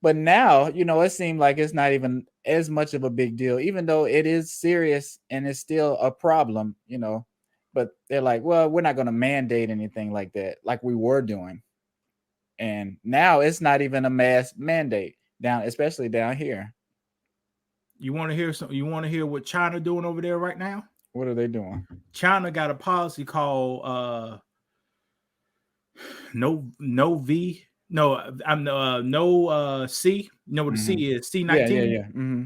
But now, it seemed like it's not even as much of a big deal, even though it is serious and it's still a problem. But they're like, well, we're not going to mandate anything like that, like we were doing. And now it's not even a mass mandate especially down here. You want to hear something? You want to hear what China doing over there right now? What are they doing? China got a policy called no V no I'm no C. You know what the Hmm. C is? Yeah, yeah, C-19. yeah. Hmm.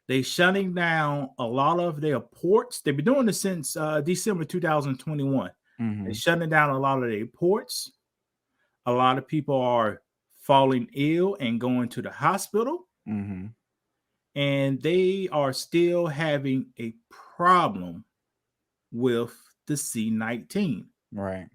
They shutting down a lot of their ports. They've been doing this since December 2021. They Hmm. shutting down a lot of their ports. A lot of people are falling ill and going to the hospital, Hmm. and they are still having a problem with the C-19. Right,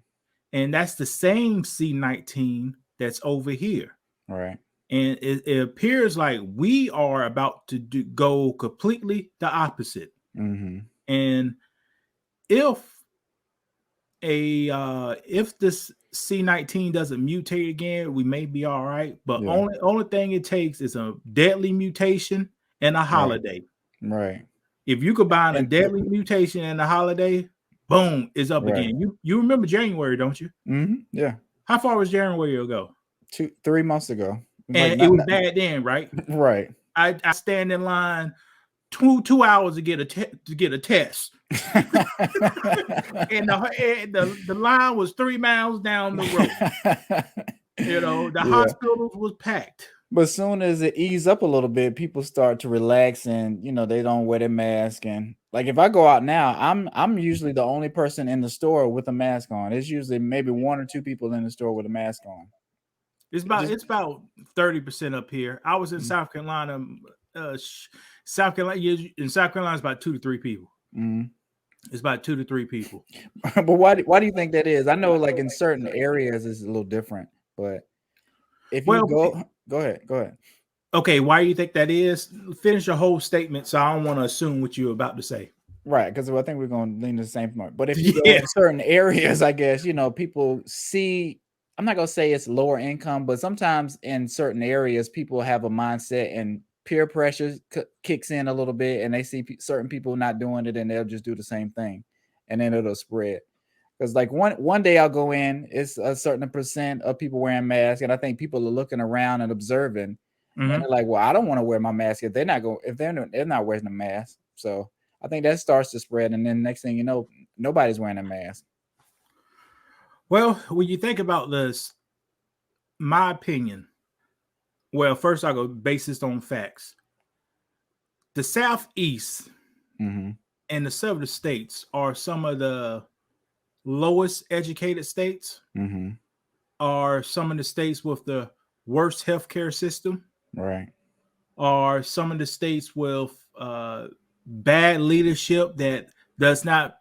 And that's the same C-19 that's over here. right. And it appears like we are about to go completely the opposite. Hmm. And if if this C-19 doesn't mutate again, we may be all right. But Yeah, only thing it takes is a deadly mutation and a right, holiday. right. If you combine a And deadly mutation and a holiday, boom, it's up right. again. You remember January, don't you? Yeah. How far was January ago? 3 months ago. Like And it was not bad then, right? right. I stand in line two hours to get a test, and the line was 3 miles down the road. The Yeah. hospitals was packed. But as soon as it ease up a little bit, people start to relax and they don't wear their mask. And like if I go out now, I'm usually the only person in the store with a mask on. It's usually maybe one or two people in the store with a mask on. It's It about just it's about 30% up here. I was in South Carolina. Uh, South Carolina in South Carolina is about 2 to 3 people. mm. It's about 2 to 3 people. But why do you think that is? I know like in certain areas it's a little different, but if you Well, go ahead. okay. Why do you think that is? Finish your whole statement, so I don't want to assume what you're about to say. Right, because I think we're going to lean to the same point. But if you go Yeah. in certain areas, I guess, people see, I'm not going to say it's lower income, but sometimes in certain areas, people have a mindset and peer pressure kicks in a little bit and they see certain people not doing it and they'll just do the same thing and then it'll spread. Because like one day I'll go in, it's a certain percent of people wearing masks, and I think people are looking around and observing, and Mm-hmm. they're like, "Well, I don't want to wear my mask if they're not wearing a mask." So I think that starts to spread, and then next thing you know, nobody's wearing a mask. Well, when you think about this, my opinion. Well, first I'll go basis on facts. The Southeast Mm-hmm. and the southern states are some of the lowest educated states, Mm-hmm. are some of the states with the worst healthcare system, Right. are some of the states with bad leadership that does not,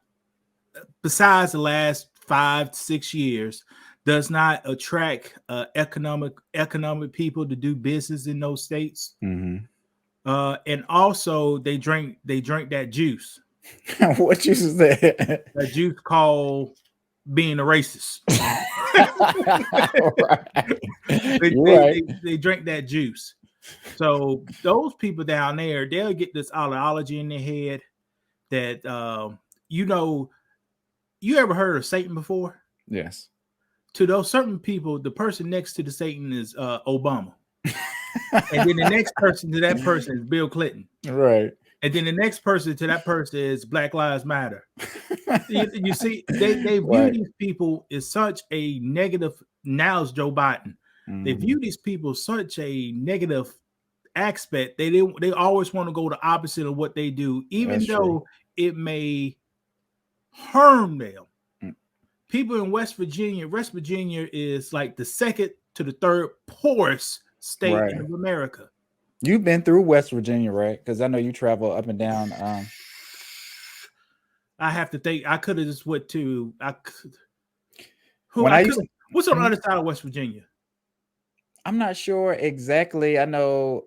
besides the last 5 to 6 years, does not attract economic people to do business in those states. Mm-hmm. And also they drink that juice, What you said? that juice called being a racist. Right. they, You're they, right. they they drink that juice. So those people down there, they'll get this ideology in their head that you know, you ever heard of Satan before? Yes. To those certain people, the person next to the Satan is Obama, and then the next person to that person is Bill Clinton, Right. and then the next person to that person is Black Lives Matter. You see, they view Right. these people as such a negative. Now it's Joe Biden. They Mm-hmm. view these people such a negative aspect. They always want to go the opposite of what they do, even That's true. though it may harm them. Mm. People in West Virginia is like the second to the third poorest state Right. in America. You've been through West Virginia, right? Because I know you travel up and down. I have to think. I could have just went to. I could. Who When I I could. used to, What's on the Mhm. other side of West Virginia? I'm not sure exactly. I know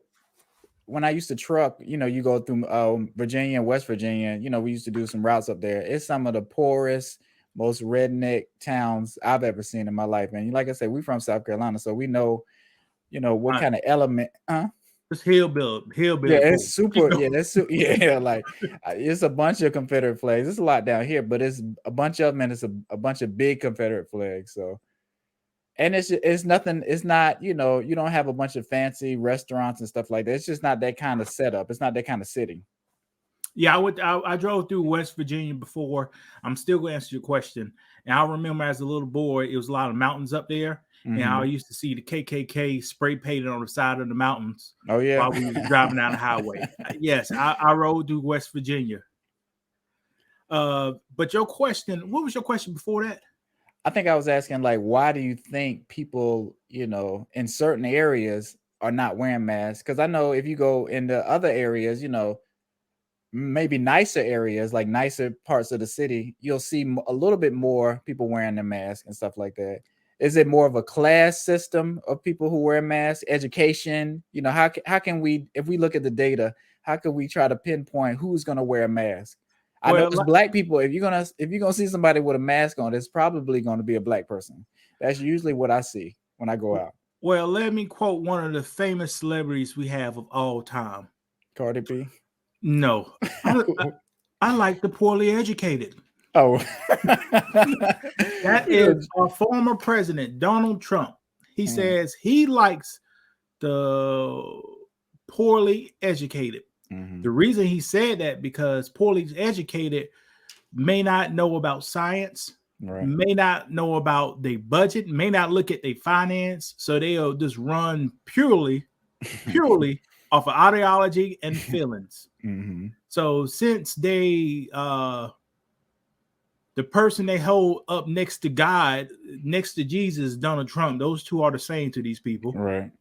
when I used to truck, you go through Virginia and West Virginia. We used to do some routes up there. It's some of the poorest, most redneck towns I've ever seen in my life. And like I said, we from South Carolina, so we know you know, what Uh, kind of element, huh? it's hillbilly Yeah, pool. it's super. Yeah, yeah. Like it's a bunch of Confederate flags. It's a lot down here, but it's a bunch of them, and it's a bunch of big Confederate flags. So, and it's nothing. It's not, you know, you don't have a bunch of fancy restaurants and stuff like that. It's just not that kind of setup. It's not that kind of city. Yeah, I drove through West Virginia before. I'm still going to answer your question. And I remember as a little boy, it was a lot of mountains up there, and I Hmm. used to see the KKK spray painted on the side of the mountains Oh yeah. while we was driving down the highway. Yes, I rode through West Virginia. But your question, what was your question before that? I think I was asking, like, why do you think people, you know, in certain areas are not wearing masks? Because I know if you go into other areas, you know, maybe nicer areas, like nicer parts of the city, you'll see a little bit more people wearing their mask and stuff like that. Is it more of a class system of people who wear masks, education? You know, how can we, if we look at the data, how can we try to pinpoint who's going to wear a mask? I know Well, it's black people. If you're gonna see somebody with a mask on, it's probably going to be a black person. That's usually what I see when I go out. well, let me quote one of the famous celebrities we have of all time. Cardi B. No, I like the poorly educated. Oh. That is our former president, Donald Trump. He Mm, says he likes the poorly educated. mhm. The reason he said that because poorly educated may not know about science, Right. may not know about their budget, may not look at their finance, so they'll just run purely off of ideology and feelings. Hmm. So since the person they hold up next to God, next to Jesus, Donald Trump, those two are the same to these people. Right.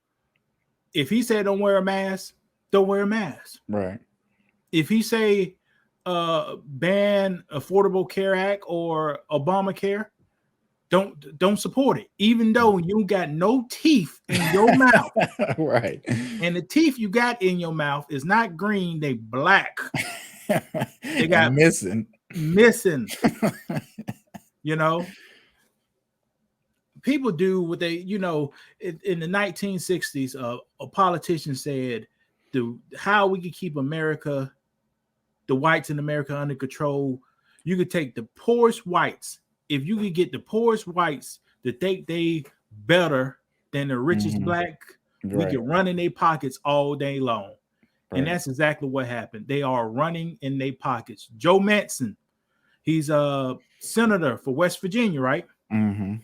If he said don't wear a mask, don't wear a mask. Right. If he say ban Affordable Care Act or Obamacare, don't support it. Even though you got no teeth in your mouth, Right. and the teeth you got in your mouth is not green, they black. They got And missing. missing. You know, people do what they, you know, in the 1960s, a politician said, how we could keep America, the whites in America under control, you could take the poorest whites. If you could get the poorest whites to think they better than the richest Mhm. black, we Right. could run in their pockets all day long. And Right. that's exactly what happened. They are running in their pockets. Joe Manchin, he's a senator for West Virginia, right? Mhm.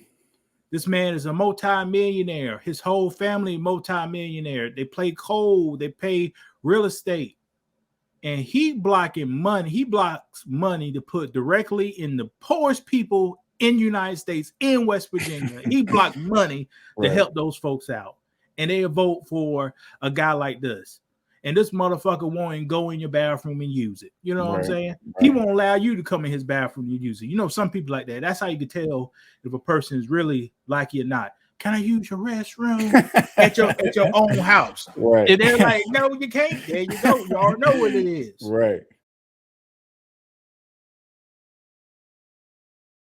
This man is a multi-millionaire. His whole family multi-millionaire. They play coal, they pay real estate. And he blocking money. He blocks money to put directly in the poorest people in the United States, in West Virginia. He blocked money to Right. help those folks out. And they vote for a guy like this. And this motherfucker won't go in your bathroom and use it. You know what I'm Right. saying? He Right. won't allow you to come in his bathroom and use it. You know, some people like that. That's how you can tell if a person is really like you or not. Can I use your restroom at your own house? Right. And they're like, no, you can't. There you go. You already know what it is. Right.